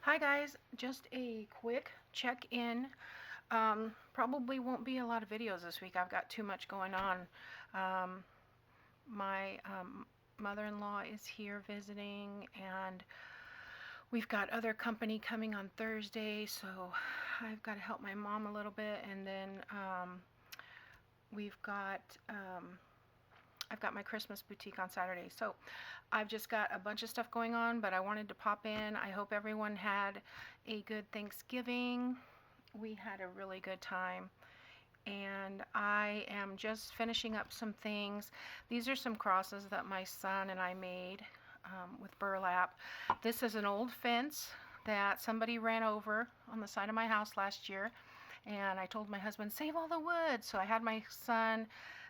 Hi guys, just a quick check-in. Probably won't be a lot of videos this week. I've got too much going on. My mother-in-law is here visiting, and we've got other company coming on Thursday, so I've got to help my mom a little bit. And then we've got I've got my Christmas boutique on Saturday. So I've just got a bunch of stuff going on, but I wanted to pop in. I hope everyone had a good Thanksgiving. We had a really good time. And I am just finishing up some things. These are some crosses that my son and I made with burlap. This is an old fence that somebody ran over on the side of my house last year. And I told my husband, save all the wood. So I had my son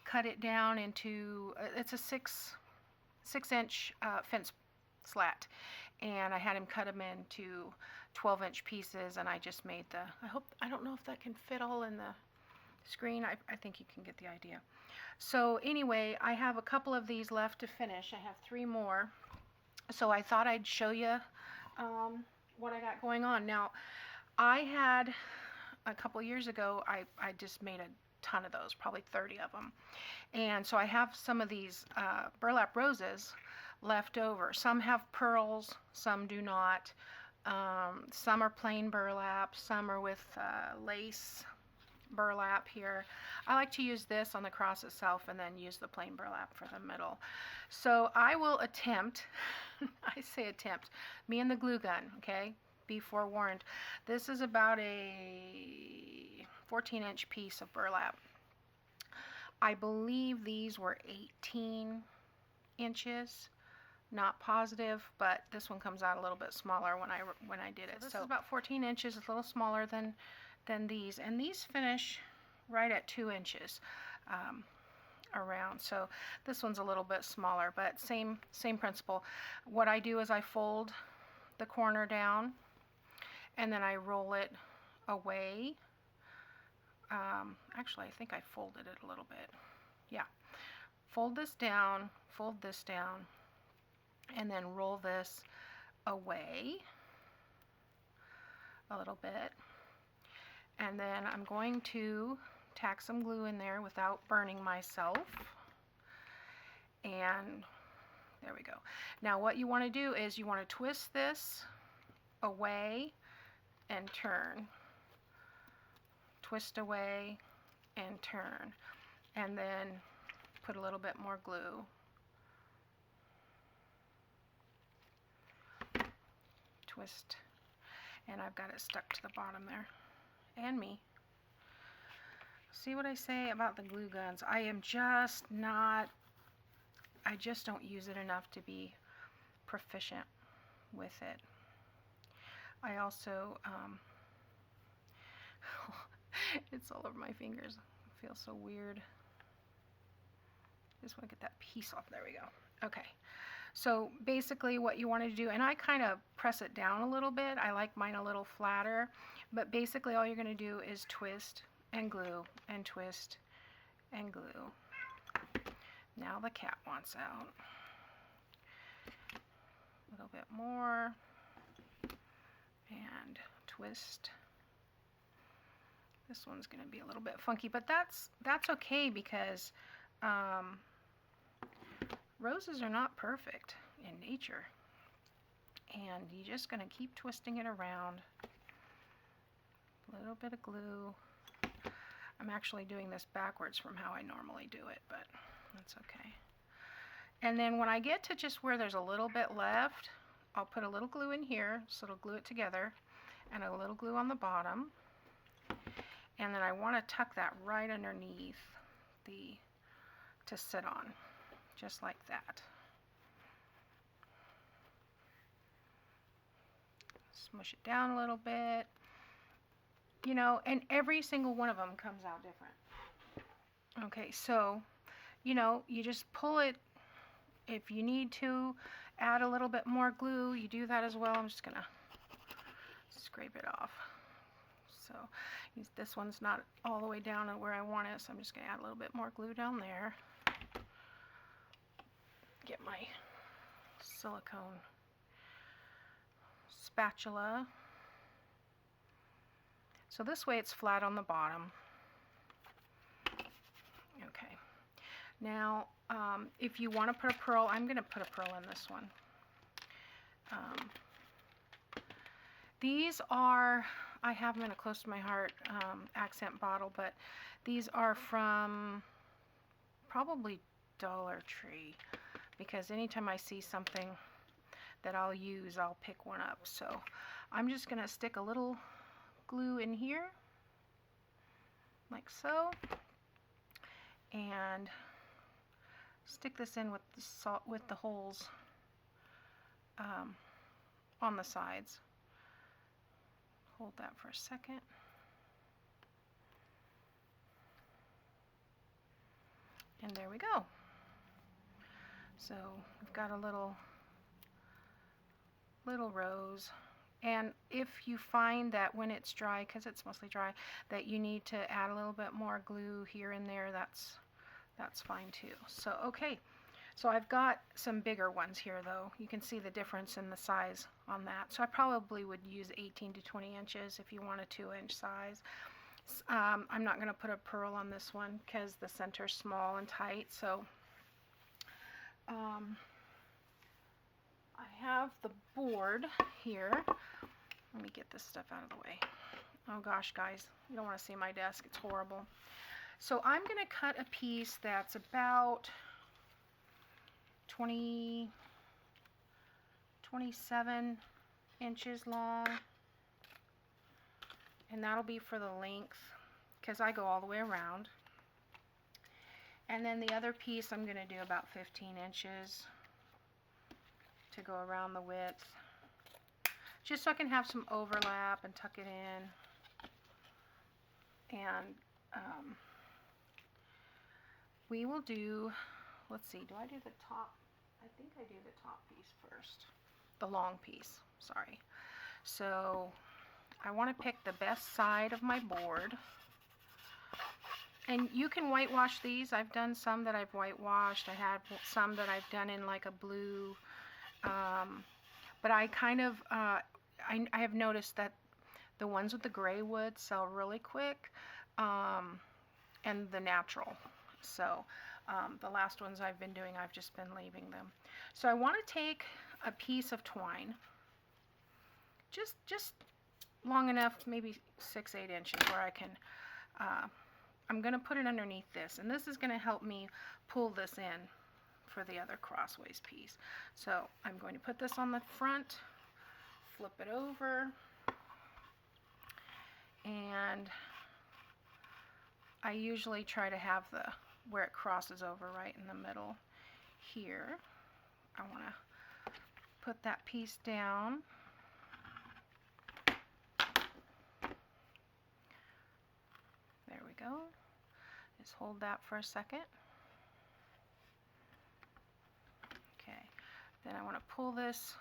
cut it down into, it's a 6-inch fence slat. And I had him cut them into 12-inch pieces, and I just made I don't know if that can fit all in the screen. I think you can get the idea. So anyway, I have a couple of these left to finish. I have 3 more. So I thought I'd show you what I got going on. Now, I had a couple years ago, I just made a ton of those, probably 30 of them. And so I have some of these burlap roses left over. Some have pearls, some do not. Some are plain burlap, some are with lace burlap here. I like to use this on the cross itself and then use the plain burlap for the middle. So I will attempt, I say attempt, me and the glue gun, okay? Be forewarned. This is about a 14-inch piece of burlap. I believe these were 18 inches. Not positive, but this one comes out a little bit smaller when I did it. So this is about 14 inches, a little smaller than these, and these finish right at 2 inches around. So this one's a little bit smaller, but same principle. What I do is I fold the corner down, and then I roll it away. Actually, I think I folded it a little bit. Yeah. Fold this down, and then roll this away a little bit. And then I'm going to tack some glue in there without burning myself. And there we go. Now what you want to do is you want to twist this away and turn. Twist away and turn. And then put a little bit more glue. Twist. And I've got it stuck to the bottom there. And me. See what I say about the glue guns? I just don't use it enough to be proficient with it. I also, it's all over my fingers. It feels so weird. Just want to get that piece off. There we go. Okay. So basically what you want to do, and I kind of press it down a little bit. I like mine a little flatter. But basically all you're going to do is twist and glue and twist and glue. Now the cat wants out. A little bit more. And twist. This one's going to be a little bit funky, but that's okay, because roses are not perfect in nature. And you're just going to keep twisting it around. A little bit of glue. I'm actually doing this backwards from how I normally do it, but that's okay. And then when I get to just where there's a little bit left, I'll put a little glue in here, so it'll glue it together, and a little glue on the bottom. And then I want to tuck that right underneath to sit on, just like that. Smush it down a little bit. You know, and every single one of them comes out different. Okay, so, you know, you just pull it. If you need to add a little bit more glue, you do that as well. I'm just going to scrape it off. So this one's not all the way down to where I want it, so I'm just going to add a little bit more glue down there. Get my silicone spatula So this way it's flat on the bottom. Okay. Now, if you want to put a pearl, I'm going to put a pearl in this one. These are, I have them in a close to my heart accent bottle, but these are from probably Dollar Tree, because anytime I see something that I'll use, I'll pick one up. So I'm just going to stick a little glue in here, like so, and stick this in with the salt, with the holes on the sides. Hold that for a second. And there we go. So we've got a little rose. And if you find that when it's dry, because it's mostly dry, that you need to add a little bit more glue here and there, that's fine too. So okay, so I've got some bigger ones here though. You can see the difference in the size on that. So I probably would use 18 to 20 inches if you want a 2-inch size. I'm not going to put a pearl on this one because the center's small and tight. So I have the board here. Let me get this stuff out of the way. Oh gosh, guys, you don't want to see my desk. It's horrible. So I'm going to cut a piece that's about 27 inches long. And that'll be for the length, because I go all the way around. And then the other piece I'm going to do about 15 inches to go around the width, just so I can have some overlap and tuck it in. And we will do, let's see, do I do the top? I think I do the top piece first, the long piece, sorry. So I want to pick the best side of my board. And you can whitewash these. I've done some that I've whitewashed. I had some that I've done in like a blue. But I kind of, I have noticed that the ones with the gray wood sell really quick, and the natural. So the last ones I've been doing, I've just been leaving them. So I want to take a piece of twine, just long enough, maybe 6-8 inches, where I can, I'm going to put it underneath this, and this is going to help me pull this in for the other crossways piece. So I'm going to put this on the front, flip it over, and I usually try to have the where it crosses over right in the middle here. I want to put that piece down. There we go. Just hold that for a second. Okay, then I want to pull this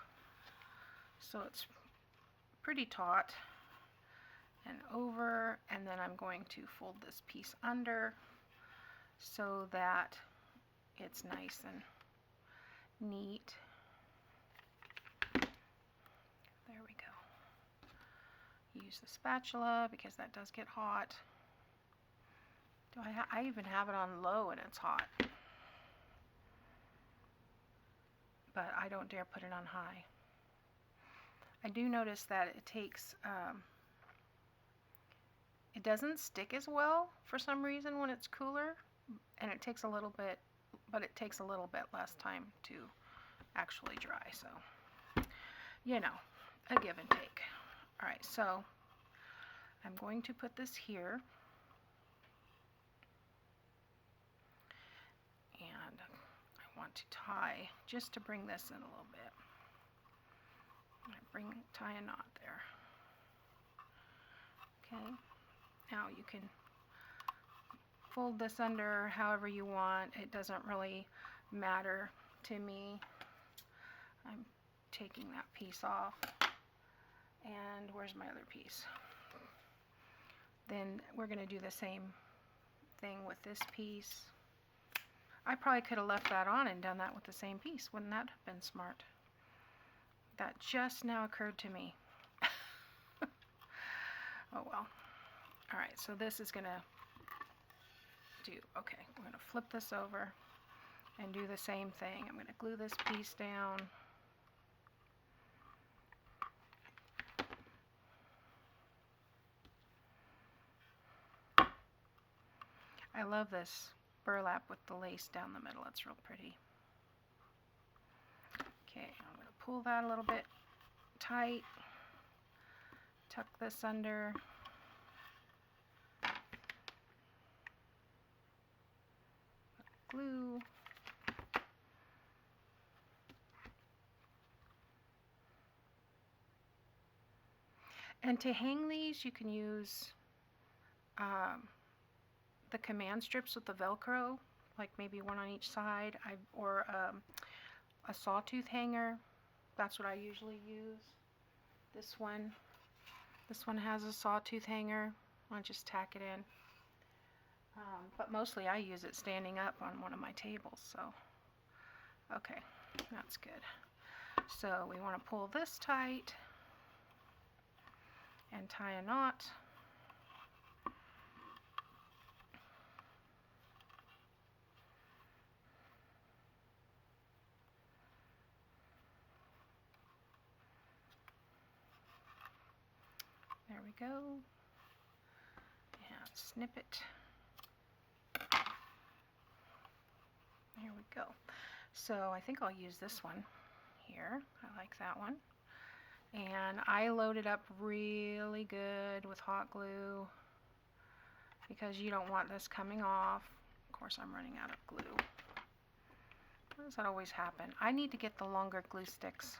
so it's pretty taut and over, and then I'm going to fold this piece under so that it's nice and neat. There we go. Use the spatula because that does get hot. I even have it on low and it's hot. But I don't dare put it on high. I do notice that it takes, it doesn't stick as well for some reason when it's cooler, and it takes a little bit, but it takes a little bit less time to actually dry. So, you know, a give and take. All right, so I'm going to put this here. And I want to tie, just to bring this in a little bit. Tie a knot there. Okay, now you can fold this under however you want. It doesn't really matter to me. I'm taking that piece off. And where's my other piece? Then we're going to do the same thing with this piece. I probably could have left that on and done that with the same piece. Wouldn't that have been smart? That just now occurred to me. Oh well. All right, so this is gonna do, okay, we're gonna flip this over and do the same thing. I'm gonna glue this piece down. I love this burlap with the lace down the middle. It's real pretty. Okay, I'm going to pull that a little bit tight. Tuck this under. Glue. And to hang these, you can use the command strips with the Velcro, like maybe one on each side, or a sawtooth hanger. That's what I usually use. This one has a sawtooth hanger. I'll just tack it in. But mostly I use it standing up on one of my tables. So, okay, that's good. So we want to pull this tight and tie a knot. There we go. And snip it. There we go. So I think I'll use this one here. I like that one. And I load it up really good with hot glue because you don't want this coming off. Of course, I'm running out of glue. Why does that always happen? I need to get the longer glue sticks.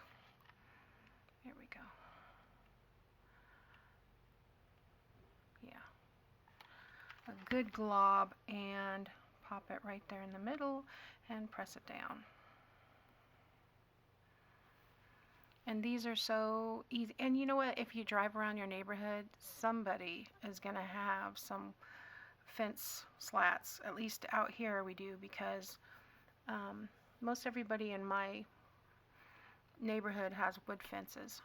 There we go. Yeah. A good glob, and pop it right there in the middle and press it down. And these are so easy. And you know what? If you drive around your neighborhood, somebody is going to have some fence slats. At least out here we do, because most everybody in my neighborhood has wood fences.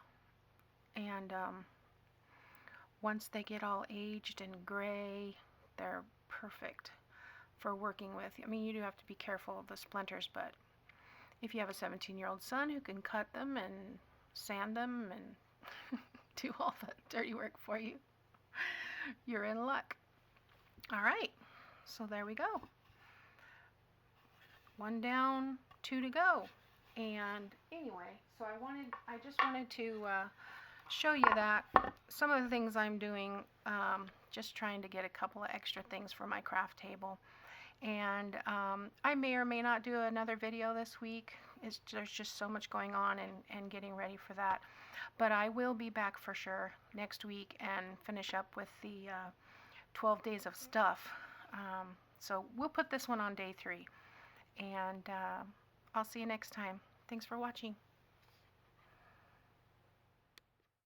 And once they get all aged and gray, they're perfect for working with. I mean, you do have to be careful of the splinters, but if you have a 17-year-old son who can cut them and sand them and do all the dirty work for you, you're in luck. All right, so there we go. One down, two to go. And anyway, so I just wanted to show you that some of the things I'm doing, just trying to get a couple of extra things for my craft table. And I may or may not do another video this week. There's just so much going on and getting ready for that. But I will be back for sure next week and finish up with the 12 days of stuff. So we'll put this one on day 3. And I'll see you next time. Thanks for watching.